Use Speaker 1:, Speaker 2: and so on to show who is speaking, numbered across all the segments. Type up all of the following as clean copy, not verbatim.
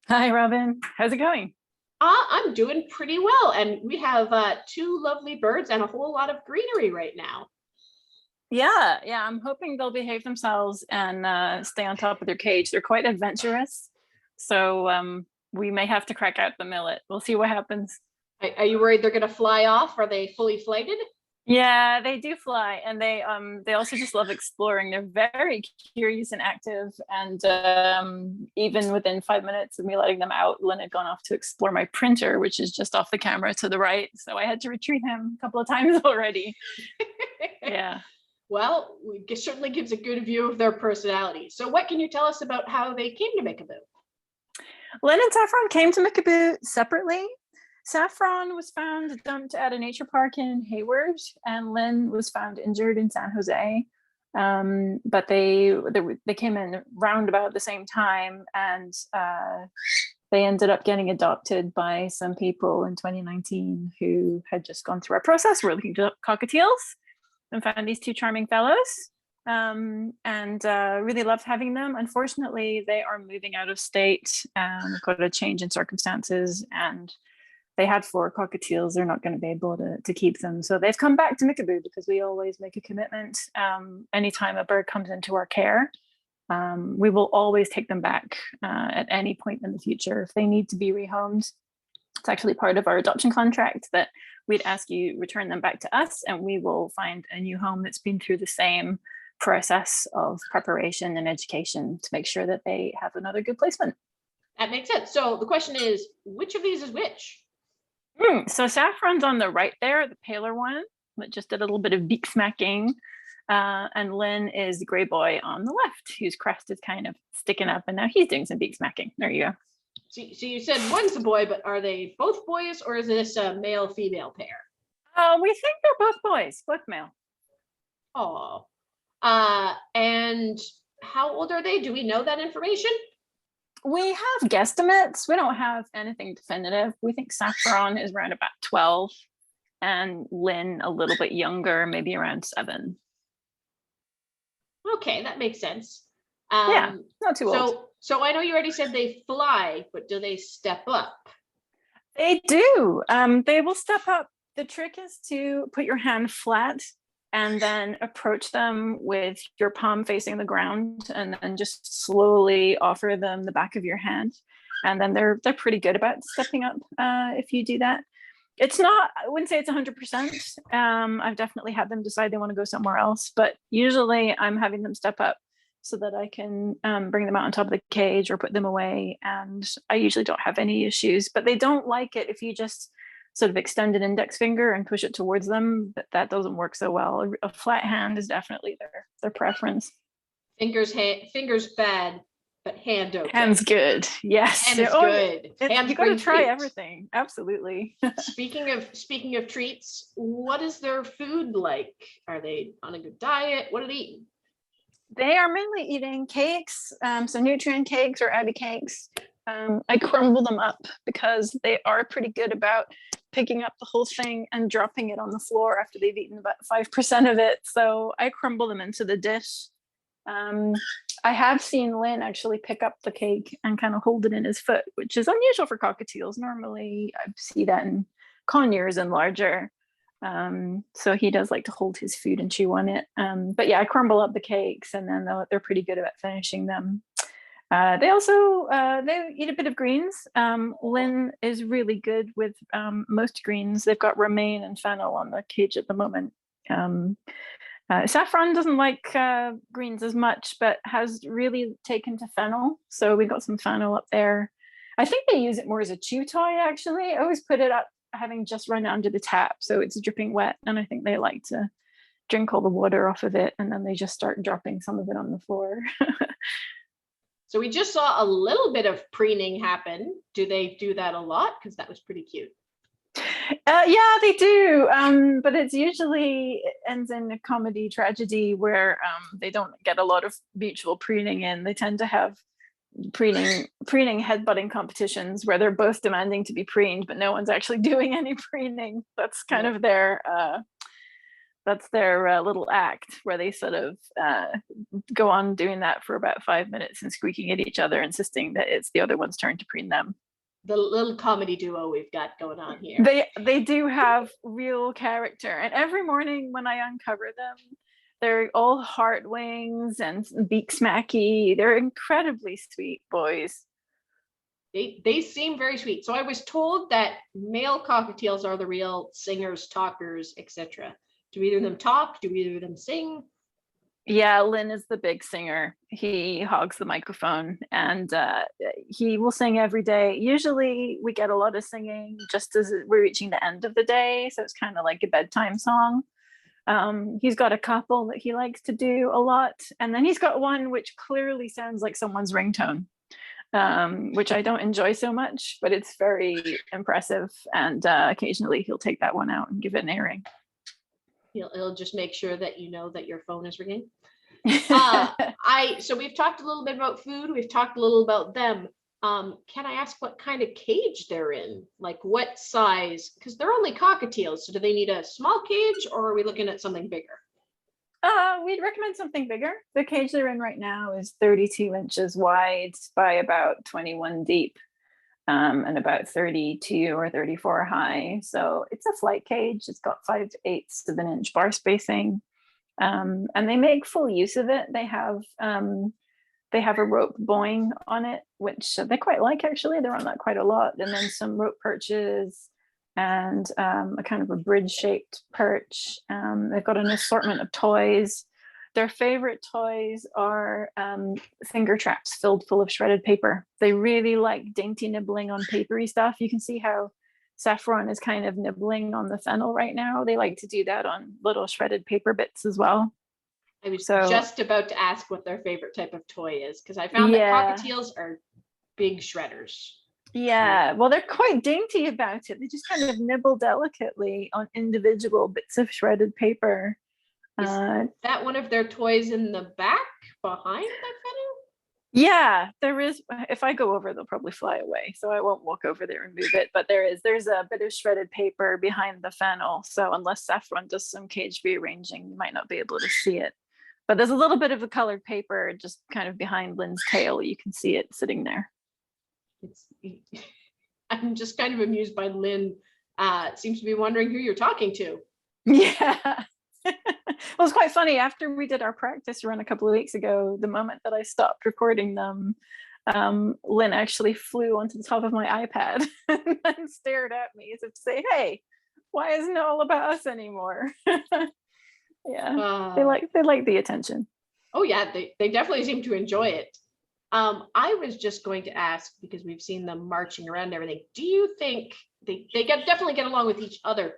Speaker 1: Hi, Robin. How's it going?
Speaker 2: I'm doing pretty well, and we have two lovely birds and a whole lot of greenery right now.
Speaker 1: Yeah, I'm hoping they'll behave themselves and stay on top of their cage. They're quite adventurous, so we may have to crack out the millet. We'll see what happens.
Speaker 2: Are you worried they're going to fly off? Are they fully flighted?
Speaker 1: Yeah, they do fly, and they also just love exploring. They're very curious and active, and even within 5 minutes of me letting them out, Lynn had gone off to explore my printer, which is just off the camera to the right. So I had to retrieve him a couple of times already. Yeah.
Speaker 2: Well, it certainly gives a good view of their personality. So, what can you tell us about how they came to Mickaboo?
Speaker 1: Lynn and Saffron came to Mickaboo separately. Saffron was found dumped at a nature park in Hayward, and Lynn was found injured in San Jose. But they came in round about the same time, and they ended up getting adopted by some people in 2019 who had just gone through our process. We're looking at cockatiels and found these two charming fellows, and really loved having them. Unfortunately, they are moving out of state, and got a change in circumstances, and they had four cockatiels. They're not going to be able to keep them. So they've come back to Mickaboo because we always make a commitment. Anytime a bird comes into our care, we will always take them back at any point in the future if they need to be rehomed. It's actually part of our adoption contract that we'd ask you return them back to us, and we will find a new home that's been through the same process of preparation and education to make sure that they have another good placement.
Speaker 2: That makes sense. So, the question is, which of these is which?
Speaker 1: So Saffron's on the right there, the paler one, that just did a little bit of beak smacking. And Lynn is the gray boy on the left, whose crest is kind of sticking up, and now he's doing some beak smacking. There you go.
Speaker 2: So you said one's a boy, but are they both boys, or is this a male-female pair?
Speaker 1: We think they're both boys, both male.
Speaker 2: Oh, and how old are they? Do we know that information?
Speaker 1: We have guesstimates. We don't have anything definitive. We think Saffron is around about 12, and Lynn a little bit younger, maybe around 7.
Speaker 2: Okay, that makes sense.
Speaker 1: Yeah, not too old.
Speaker 2: So I know you already said they fly, but do they step up?
Speaker 1: They do. They will step up. The trick is to put your hand flat and then approach them with your palm facing the ground, and then just slowly offer them the back of your hand. And then they're pretty good about stepping up if you do that. It's not, I wouldn't say it's 100%. I've definitely had them decide they want to go somewhere else, but usually I'm having them step up so that I can bring them out on top of the cage or put them away. And I usually don't have any issues, but they don't like it if you just sort of extend an index finger and push it towards them. But that doesn't work so well. A flat hand is definitely their preference.
Speaker 2: Fingers bad, but hand okay.
Speaker 1: Hand's good. Yes.
Speaker 2: Hand is good.
Speaker 1: You got to try everything. Absolutely.
Speaker 2: Speaking of treats, what is their food like? Are they on a good diet? What are they eating?
Speaker 1: They are mainly eating cakes, so nutrient cakes or Abbey cakes. I crumble them up because they are pretty good about picking up the whole thing and dropping it on the floor after they've eaten about 5% of it. So I crumble them into the dish. I have seen Lynn actually pick up the cake and kind of hold it in his foot, which is unusual for cockatiels. Normally I see that in conures and larger. So he does like to hold his food and chew on it. But yeah, I crumble up the cakes, and then they're pretty good about finishing them. They also they eat a bit of greens. Lynn is really good with most greens. They've got romaine and fennel on the cage at the moment. Saffron doesn't like greens as much, but has really taken to fennel. So we've got some fennel up there. I think they use it more as a chew toy, actually. I always put it up having just run under the tap, so it's dripping wet, and I think they like to drink all the water off of it, and then they just start dropping some of it on the floor.
Speaker 2: So we just saw a little bit of preening happen. Do they do that a lot? Because that was pretty cute.
Speaker 1: Yeah, they do, but it's usually it ends in a comedy tragedy where they don't get a lot of mutual preening in. They tend to have preening headbutting competitions where they're both demanding to be preened, but no one's actually doing any preening. That's kind of their That's their little act where they sort of go on doing that for about 5 minutes and squeaking at each other, insisting that it's the other one's turn to preen them.
Speaker 2: The little comedy duo we've got going on here.
Speaker 1: They do have real character, and every morning when I uncover them, they're all heart wings and beak smacky. They're incredibly sweet boys.
Speaker 2: They seem very sweet. So I was told that male cockatiels are the real singers, talkers, etc. Do either of them talk? Do either of them sing?
Speaker 1: Yeah, Lynn is the big singer. He hogs the microphone, and he will sing every day. Usually we get a lot of singing just as we're reaching the end of the day, so it's kind of like a bedtime song. He's got a couple that he likes to do a lot, and then he's got one which clearly sounds like someone's ringtone, which I don't enjoy so much, but it's very impressive, and occasionally he'll take that one out and give it an airing.
Speaker 2: He'll just make sure that you know that your phone is ringing. So we've talked a little bit about food. We've talked a little about them. Can I ask what kind of cage they're in? Like what size? Because they're only cockatiels. So do they need a small cage, or are we looking at something bigger?
Speaker 1: We'd recommend something bigger. The cage they're in right now is 32 inches wide by about 21 deep. And about 32 or 34 high. So it's a flight cage. It's got 5/8 of an inch bar spacing. And they make full use of it. They have a rope boing on it, which they quite like actually. They're on that quite a lot. And then some rope perches and a kind of a bridge-shaped perch. They've got an assortment of toys. Their favorite toys are finger traps filled full of shredded paper. They really like dainty nibbling on papery stuff. You can see how Saffron is kind of nibbling on the fennel right now. They like to do that on little shredded paper bits as well.
Speaker 2: I was just about to ask what their favorite type of toy is, because I found that cockatiels are big shredders.
Speaker 1: Yeah, well, they're quite dainty about it. They just kind of nibble delicately on individual bits of shredded paper.
Speaker 2: Is that one of their toys in the back behind that fennel?
Speaker 1: Yeah, there is. If I go over, they'll probably fly away, so I won't walk over there and move it. But there's a bit of shredded paper behind the fennel. So unless Saffron does some cage rearranging, you might not be able to see it. But there's a little bit of a colored paper just kind of behind Lynn's tail. You can see it sitting there.
Speaker 2: I'm just kind of amused by Lynn. Seems to be wondering who you're talking to.
Speaker 1: Yeah. Well, it's quite funny. After we did our practice run a couple of weeks ago, the moment that I stopped recording them, Lynn actually flew onto the top of my iPad and stared at me as if to say, "Hey, why isn't it all about us anymore?" Yeah, they like the attention.
Speaker 2: Oh yeah, they definitely seem to enjoy it. I was just going to ask, because we've seen them marching around and everything. Do you think they definitely get along with each other?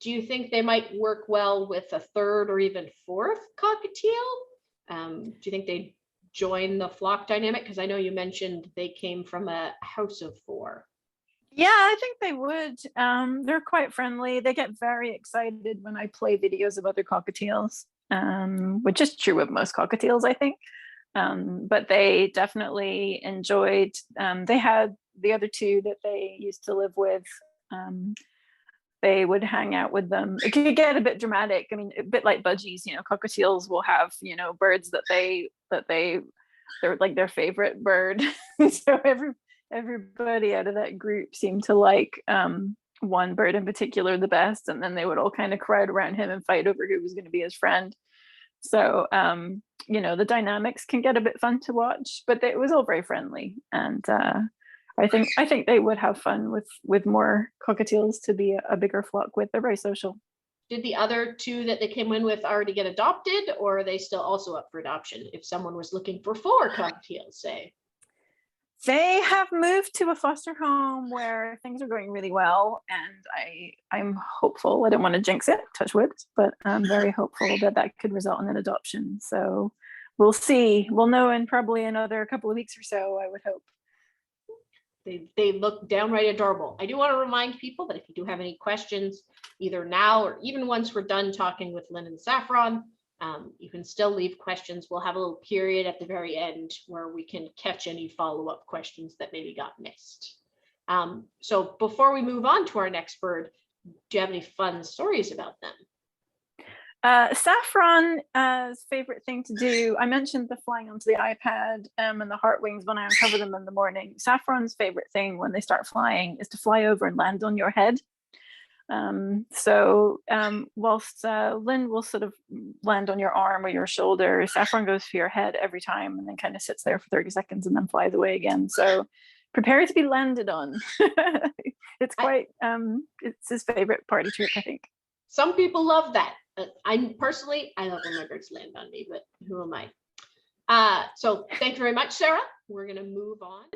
Speaker 2: Do you think they might work well with a third or even fourth cockatiel? Do you think they'd join the flock dynamic? Because I know you mentioned they came from a house of 4.
Speaker 1: Yeah, I think they would. They're quite friendly. They get very excited when I play videos of other cockatiels, which is true of most cockatiels, I think. But they definitely enjoyed, they had the other 2 that they used to live with. They would hang out with them. It could get a bit dramatic. I mean, a bit like budgies, cockatiels will have, birds that they're like their favorite bird. So everybody out of that group seemed to like one bird in particular the best. And then they would all kind of crowd around him and fight over who was going to be his friend. So, the dynamics can get a bit fun to watch, but it was all very friendly. And I think they would have fun with more cockatiels to be a bigger flock with. They're very social.
Speaker 2: Did the other 2 that they came in with already get adopted, or are they still also up for adoption if someone was looking for 4 cockatiels, say?
Speaker 1: They have moved to a foster home where things are going really well, and I'm hopeful. I don't want to jinx it, touch wood, but I'm very hopeful that could result in an adoption. So we'll see. We'll know in probably another couple of weeks or so, I would hope.
Speaker 2: They look downright adorable. I do want to remind people that if you do have any questions, either now or even once we're done talking with Lynn and Saffron, you can still leave questions. We'll have a little period at the very end where we can catch any follow-up questions that maybe got missed. So before we move on to our next bird, do you have any fun stories about them?
Speaker 1: Saffron's favorite thing to do, I mentioned the flying onto the iPad and the heart wings when I uncover them in the morning. Saffron's favorite thing when they start flying is to fly over and land on your head. Whilst Lynn will sort of land on your arm or your shoulder, Saffron goes for your head every time and then kind of sits there for 30 seconds and then flies away again. So prepare to be landed on. It's quite, it's his favorite party trick, I think.
Speaker 2: Some people love that. I personally, I love when my birds land on me, but who am I? So thank you very much, Sarah. We're going to move on.